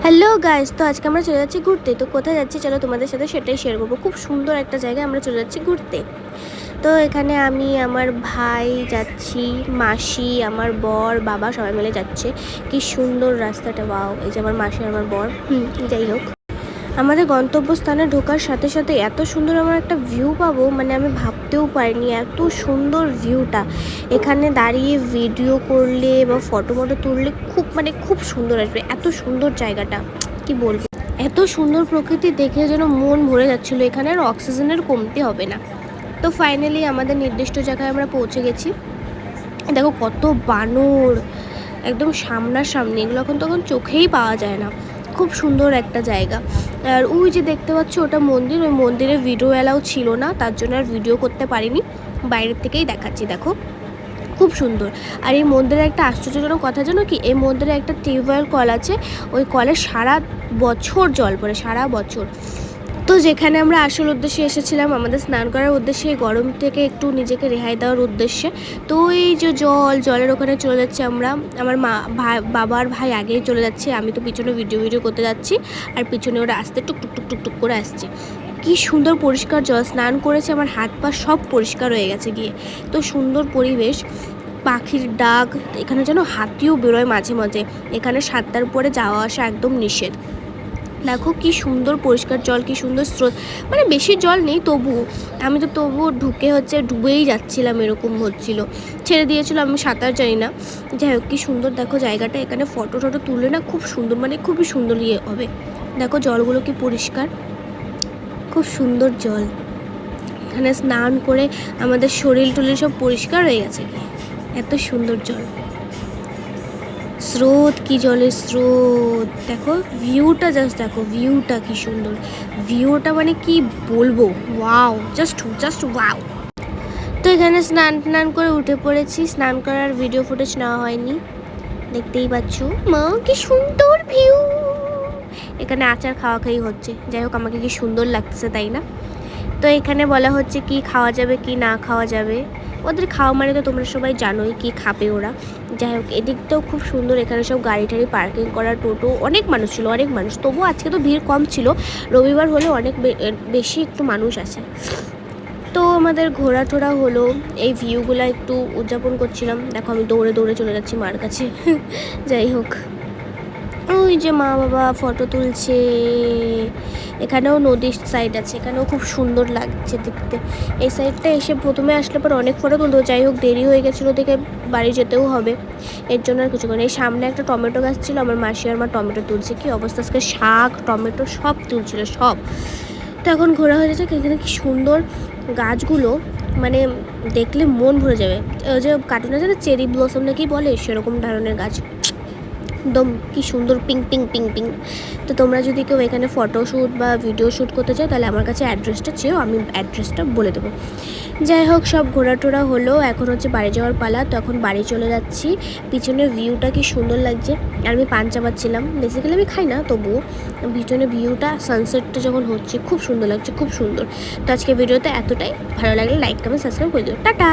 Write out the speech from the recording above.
Hello guys, তো আজকে আমরা চলে যাচ্ছি ঘুরতে। তো কোথায় যাচ্ছি চলো তোমাদের সাথে সেটাই শেয়ার করবো। খুব সুন্দর একটা জায়গায় আমরা চলে যাচ্ছি ঘুরতে। তো এখানে আমি, আমার ভাই যাচ্ছি, মাসি, আমার বর, বাবা সবাই মিলে যাচ্ছে। কি সুন্দর রাস্তাটা, বাও! এই যে আমার মাসি আর আমার বর। যাই হোক, আমাদের গন্তব্যস্থানে ঢোকার সাথে সাথে এত সুন্দর আমার একটা ভিউ পাবো, মানে আমি ভাবতেও পারিনি এত সুন্দর ভিউটা। এখানে দাঁড়িয়ে ভিডিও করলে বা ফটো তুললে খুব সুন্দর আসবে। এত সুন্দর জায়গাটা, কি বলবো, এত সুন্দর প্রকৃতি দেখে যেন মন ভরে যাচ্ছিলো। এখানে আর অক্সিজেনের কমতি হবে না। তো ফাইনালি আমাদের নির্দিষ্ট জায়গায় আমরা পৌঁছে গেছি। দেখো কত বানর, একদম সামনাসামনি, এগুলো এখন তখন চোখেই পাওয়া যায় না। খুব সুন্দর একটা জায়গা। আর ওই যে দেখতে পাচ্ছ ওটা মন্দির, ওই মন্দিরে ভিডিও অ্যালাউ ছিল না, তার জন্য আর ভিডিও করতে পারিনি, বাইরের থেকেই দেখাচ্ছি। দেখো খুব সুন্দর। আর এই মন্দিরে একটা আশ্চর্যজনক কথা জানো কি, এই মন্দিরে একটা টিউবওয়েল কল আছে, ওই কলে সারা বছর জল পড়ে, সারা বছর। তো যেখানে আমরা আসল উদ্দেশ্যে এসেছিলাম, আমাদের স্নান করার উদ্দেশ্যে, এই গরম থেকে একটু নিজেকে রেহাই দেওয়ার উদ্দেশ্যে, তো এই যে জলের ওখানে চলে যাচ্ছি আমরা। আমার বাবার ভাই আগেই চলে যাচ্ছে, আমি তো পিছনে ভিডিও করতে যাচ্ছি, আর পিছনে ওরা আসতে টুক করে আসছে। কি সুন্দর পরিষ্কার জল, স্নান করেছে, আমার হাত পা সব পরিষ্কার হয়ে গেছে গিয়ে। তো সুন্দর পরিবেশ, পাখির ডাক, এখানে যেন হাতিও বেরোয় মাঝে মাঝে। এখানে 7টার পরে যাওয়া আসা একদম নিষেধ। দেখো কি সুন্দর পরিষ্কার জল, কি সুন্দর স্রোত, মানে বেশি জল নেই, আমি তো তবুও ঢুকে ডুবেই যাচ্ছিলাম, এরকম হচ্ছিল। ছেড়ে দিয়েছিল, আমি সাঁতার জানি না। যাই হোক, কি সুন্দর দেখো জায়গাটা। এখানে ফটো তুললে না খুব সুন্দর, মানে খুবই সুন্দর হবে। দেখো জলগুলো কি পরিষ্কার, খুব সুন্দর জল। এখানে স্নান করে আমাদের শরীর টরীর সব পরিষ্কার হয়ে গেছে, এত সুন্দর জল। স্রোত, কি জলের স্রোত, দেখো ভিউটা, জাস্ট দেখো ভিউটা কি সুন্দর। ভিউটা মানে কি বলবো, ওয়াও, জাস্ট ওয়াও। তো এখানে স্নান করে উঠে পড়েছি। স্নান করার ভিডিও ফুটেজ নেওয়া হয়নি, দেখতেই পাচ্ছ। মা, কি সুন্দর ভিউ। এখানে আচার খাওয়াই হচ্ছে। যাই হোক, আমাকে কি সুন্দর লাগতেছে, তাই না? তো এখানে বলা হচ্ছে কি খাওয়া যাবে কি না খাওয়া যাবে। ওদের খাওয়া মানে তো তোমরা সবাই জানোই কি খাবে ওরা। যাই হোক, এদিকটাও খুব সুন্দর। এখানে সব গাড়ি টাড়ি পার্কিং করা, টোটো, অনেক মানুষ ছিল, অনেক মানুষ। তবুও আজকে তো ভিড় কম ছিল, রবিবার হলে অনেক বেশি একটু মানুষ আছে। তো আমাদের ঘোরা হলো, এই ভিউগুলো একটু উদযাপন করছিলাম। দেখো আমি দৌড়ে চলে যাচ্ছি মার কাছে। যাই হোক, ওই যে মা বাবা ফটো তুলছে। এখানেও নদীর সাইড আছে, এখানেও খুব সুন্দর লাগছে দেখতে। এই সাইডটা এসে প্রথমে আসলে পর অনেক ফটো তুলতো, যাই হোক দেরি হয়ে গেছিলো দেখে বাড়ি যেতেও হবে, এর জন্য আর কিছু করে। এই সামনে একটা টমেটো গাছ ছিল, আমার মাসি আর মা টমেটো তুলছে। কি অবস্থা, আজকে শাক টমেটো সব তুলছিল সব। তো এখন ঘোরা হয়ে যাচ্ছে। এখানে কি সুন্দর গাছগুলো, মানে দেখলে মন ভরে যাবে। ওই যে কার্টুনে যাতে চেরি ব্লসম নাকি বলে, সেরকম ধরনের গাছ, একদম কি সুন্দর পিঙ্ক। তো তোমরা যদি কেউ এখানে ফটোশ্যুট বা ভিডিও শ্যুট করতে চাও, তাহলে আমার কাছে অ্যাড্রেসটা চেয়েও, আমি অ্যাড্রেসটা বলে দেবো। যাই হোক, সব ঘোরা হলো, এখন হচ্ছে বাড়ি যাওয়ার পালা। তো এখন বাড়ি চলে যাচ্ছি। পিছনে ভিউটা কি সুন্দর লাগছে। আর আমি পান চাবাচ্ছিলাম, বেসিক্যালি আমি খাই না, তবুও পিছনে ভিউটা, সানসেটটা যখন হচ্ছে খুব সুন্দর লাগছে, খুব সুন্দর। তো আজকে ভিডিওতে এতটাই। ভালো লাগলে লাইক কমেন্ট সাবস্ক্রাইব করে দিও। টাটা।